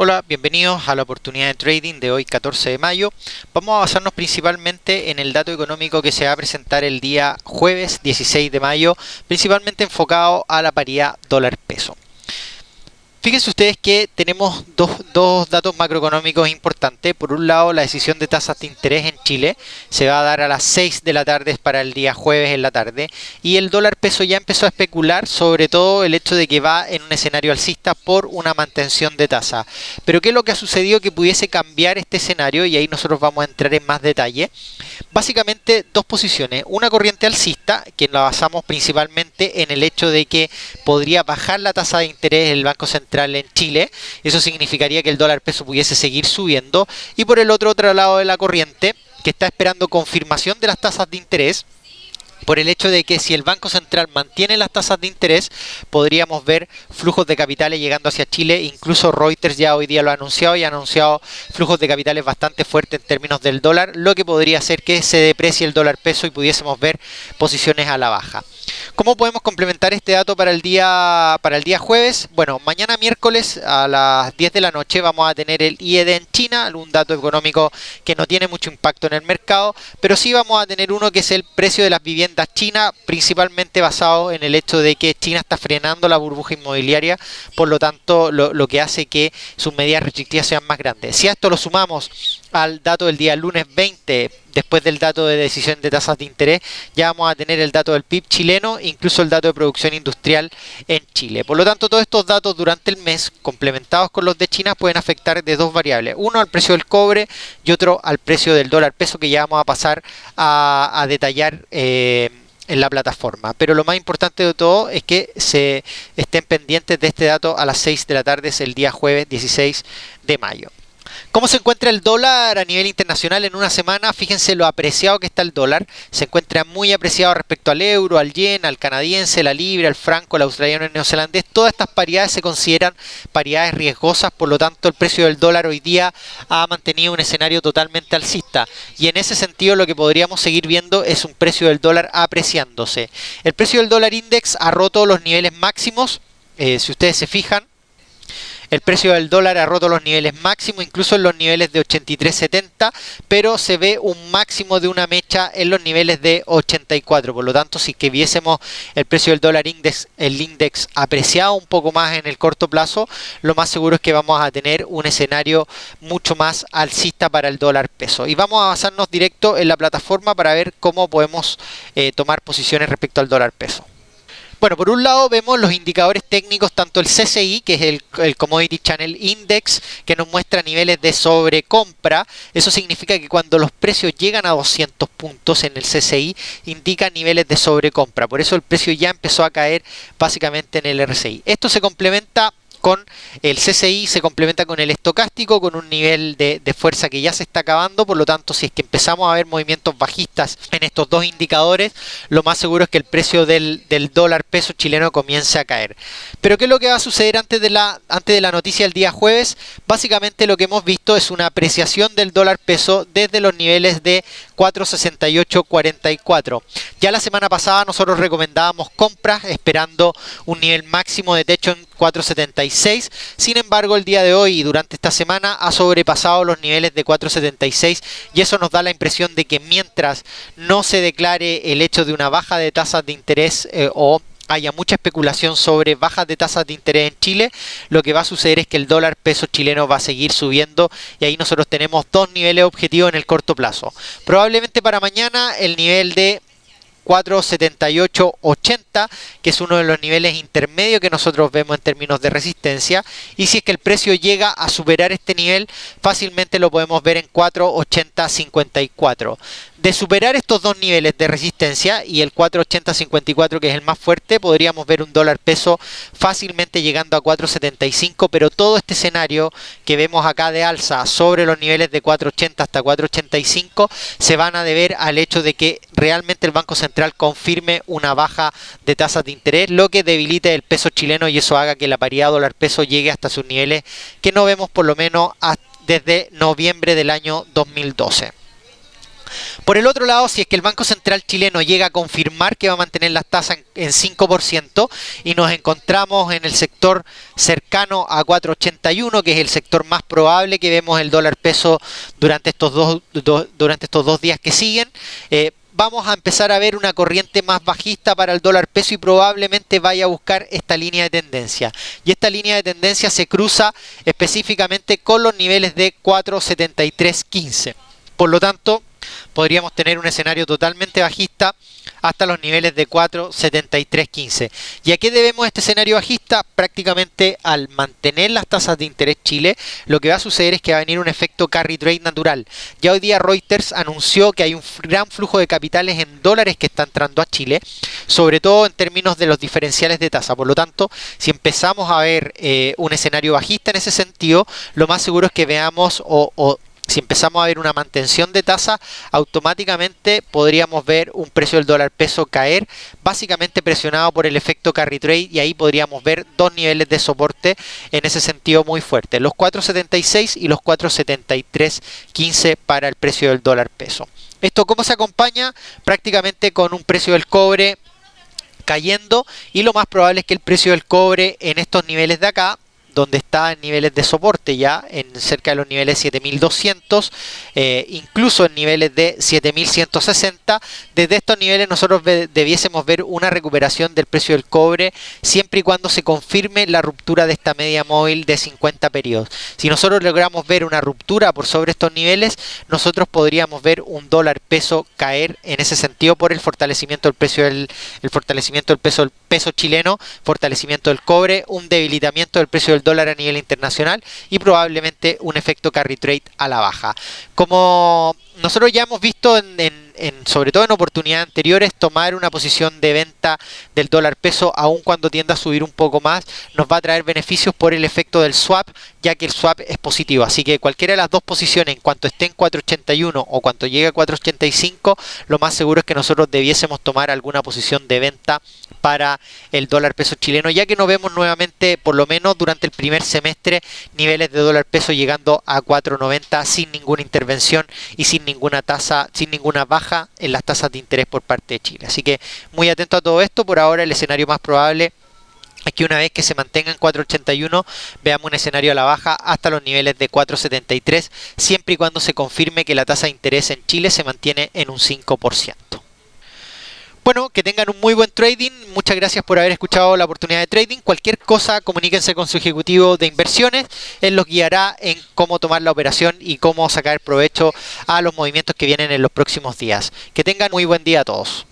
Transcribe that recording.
Hola, bienvenidos a la oportunidad de trading de hoy 14 de mayo. Vamos a basarnos principalmente en el dato económico que se va a presentar el día jueves 16 de mayo, principalmente enfocado a la paridad dólar-peso. Fíjense ustedes que tenemos dos datos macroeconómicos importantes. Por un lado, la decisión de tasas de interés en Chile se va a dar a las 6 de la tarde para el día jueves en la tarde. Y el dólar peso ya empezó a especular sobre todo el hecho de que va en un escenario alcista por una mantención de tasa. Pero ¿qué es lo que ha sucedido que pudiese cambiar este escenario? Y ahí nosotros vamos a entrar en más detalle. Básicamente dos posiciones. Una corriente alcista, que la basamos principalmente en el hecho de que podría bajar la tasa de interés del Banco Central en Chile. Eso significaría que el dólar peso pudiese seguir subiendo. Y por el otro lado de la corriente, que está esperando confirmación de las tasas de interés, por el hecho de que si el Banco Central mantiene las tasas de interés, podríamos ver flujos de capitales llegando hacia Chile. Incluso Reuters ya hoy día lo ha anunciado y ha anunciado flujos de capitales bastante fuertes en términos del dólar, lo que podría hacer que se deprecie el dólar peso y pudiésemos ver posiciones a la baja. ¿Cómo podemos complementar este dato para el día jueves? Bueno, mañana miércoles a las 10 de la noche vamos a tener el IED en China, un dato económico que no tiene mucho impacto en el mercado, pero sí vamos a tener uno que es el precio de las viviendas China, principalmente basado en el hecho de que China está frenando la burbuja inmobiliaria, por lo tanto lo que hace que sus medidas restrictivas sean más grandes. Si a esto lo sumamos al dato del día lunes 20, después del dato de decisión de tasas de interés, ya vamos a tener el dato del PIB chileno, incluso el dato de producción industrial en Chile. Por lo tanto, todos estos datos durante el mes, complementados con los de China, pueden afectar de dos variables. Uno al precio del cobre y otro al precio del dólar peso, que ya vamos a pasar a detallar en la plataforma. Pero lo más importante de todo es que se estén pendientes de este dato a las 6 de la tarde, es el día jueves 16 de mayo. ¿Cómo se encuentra el dólar a nivel internacional en una semana? Fíjense lo apreciado que está el dólar. Se encuentra muy apreciado respecto al euro, al yen, al canadiense, la libra, al franco, al australiano, el neozelandés. Todas estas paridades se consideran paridades riesgosas, por lo tanto el precio del dólar hoy día ha mantenido un escenario totalmente alcista. Y en ese sentido lo que podríamos seguir viendo es un precio del dólar apreciándose. El precio del dólar index ha roto los niveles máximos, si ustedes se fijan. El precio del dólar ha roto los niveles máximos, incluso en los niveles de 83.70, pero se ve un máximo de una mecha en los niveles de 84. Por lo tanto, si que viésemos el precio del dólar index, el index apreciado un poco más en el corto plazo, lo más seguro es que vamos a tener un escenario mucho más alcista para el dólar peso. Y vamos a basarnos directo en la plataforma para ver cómo podemos tomar posiciones respecto al dólar peso. Bueno, por un lado vemos los indicadores técnicos, tanto el CCI, que es el Commodity Channel Index, que nos muestra niveles de sobrecompra. Eso significa que cuando los precios llegan a 200 puntos en el CCI, indican niveles de sobrecompra. Por eso el precio ya empezó a caer básicamente en el RSI. Esto se complementa con el CCI, se complementa con el estocástico, con un nivel de fuerza que ya se está acabando. Por lo tanto, si es que empezamos a ver movimientos bajistas en estos dos indicadores, lo más seguro es que el precio del dólar peso chileno comience a caer. Pero ¿qué es lo que va a suceder antes de la noticia del día jueves? Básicamente lo que hemos visto es una apreciación del dólar peso desde los niveles de 4.6844. Ya la semana pasada nosotros recomendábamos compras esperando un nivel máximo de techo en 4.76. Sin embargo, el día de hoy y durante esta semana ha sobrepasado los niveles de 4.76 y eso nos da la impresión de que mientras no se declare el hecho de una baja de tasas de interés o haya mucha especulación sobre bajas de tasas de interés en Chile, lo que va a suceder es que el dólar peso chileno va a seguir subiendo y ahí nosotros tenemos dos niveles objetivos en el corto plazo. Probablemente para mañana el nivel de 4.7880, que es uno de los niveles intermedios que nosotros vemos en términos de resistencia, y si es que el precio llega a superar este nivel, fácilmente lo podemos ver en 4.8054. De superar estos dos niveles de resistencia y el 4.8054, que es el más fuerte, podríamos ver un dólar peso fácilmente llegando a 4.75, pero todo este escenario que vemos acá de alza sobre los niveles de 4.80 hasta 4.85 se van a deber al hecho de que realmente el Banco Central confirme una baja de tasas de interés, lo que debilite el peso chileno y eso haga que la paridad dólar peso llegue hasta sus niveles que no vemos por lo menos desde noviembre del año 2012. Por el otro lado, si es que el Banco Central chileno llega a confirmar que va a mantener las tasas en 5% y nos encontramos en el sector cercano a 4.81, que es el sector más probable que vemos el dólar peso durante estos dos días que siguen, vamos a empezar a ver una corriente más bajista para el dólar peso y probablemente vaya a buscar esta línea de tendencia. Y esta línea de tendencia se cruza específicamente con los niveles de 4.7315. Por lo tanto, podríamos tener un escenario totalmente bajista hasta los niveles de 4.7315. ¿Y a qué debemos este escenario bajista? Prácticamente al mantener las tasas de interés Chile, lo que va a suceder es que va a venir un efecto carry trade natural. Ya hoy día Reuters anunció que hay un gran flujo de capitales en dólares que está entrando a Chile, sobre todo en términos de los diferenciales de tasa. Por lo tanto, si empezamos a ver un escenario bajista en ese sentido, lo más seguro es que veamos si empezamos a ver una mantención de tasa, automáticamente podríamos ver un precio del dólar peso caer, básicamente presionado por el efecto carry trade, y ahí podríamos ver dos niveles de soporte en ese sentido muy fuertes, los 4.76 y los 4.7315 para el precio del dólar peso. ¿Esto cómo se acompaña? Prácticamente con un precio del cobre cayendo, y lo más probable es que el precio del cobre en estos niveles de acá, donde está en niveles de soporte ya, en cerca de los niveles 7200, incluso en niveles de 7160, desde estos niveles nosotros debiésemos ver una recuperación del precio del cobre, siempre y cuando se confirme la ruptura de esta media móvil de 50 periodos. Si nosotros logramos ver una ruptura por sobre estos niveles, nosotros podríamos ver un dólar peso caer en ese sentido por el fortalecimiento del precio del peso chileno, fortalecimiento del cobre, un debilitamiento del precio del dólar a nivel internacional y probablemente un efecto carry trade a la baja. Como nosotros ya hemos visto sobre todo en oportunidades anteriores, tomar una posición de venta del dólar peso aun cuando tienda a subir un poco más nos va a traer beneficios por el efecto del swap, ya que el swap es positivo. Así que cualquiera de las dos posiciones, en cuanto esté en 4.81 o cuando llegue a 4.85, lo más seguro es que nosotros debiésemos tomar alguna posición de venta para el dólar peso chileno, ya que no vemos nuevamente, por lo menos durante el primer semestre, niveles de dólar peso llegando a 4.90 sin ninguna intervención y sin ninguna baja en las tasas de interés por parte de Chile. Así que muy atento a todo esto. Por ahora el escenario más probable es que una vez que se mantenga en 4.81 veamos un escenario a la baja hasta los niveles de 4.73, siempre y cuando se confirme que la tasa de interés en Chile se mantiene en un 5%. Bueno, que tengan un muy buen trading. Muchas gracias por haber escuchado la oportunidad de trading. Cualquier cosa, comuníquense con su ejecutivo de inversiones. Él los guiará en cómo tomar la operación y cómo sacar provecho a los movimientos que vienen en los próximos días. Que tengan muy buen día a todos.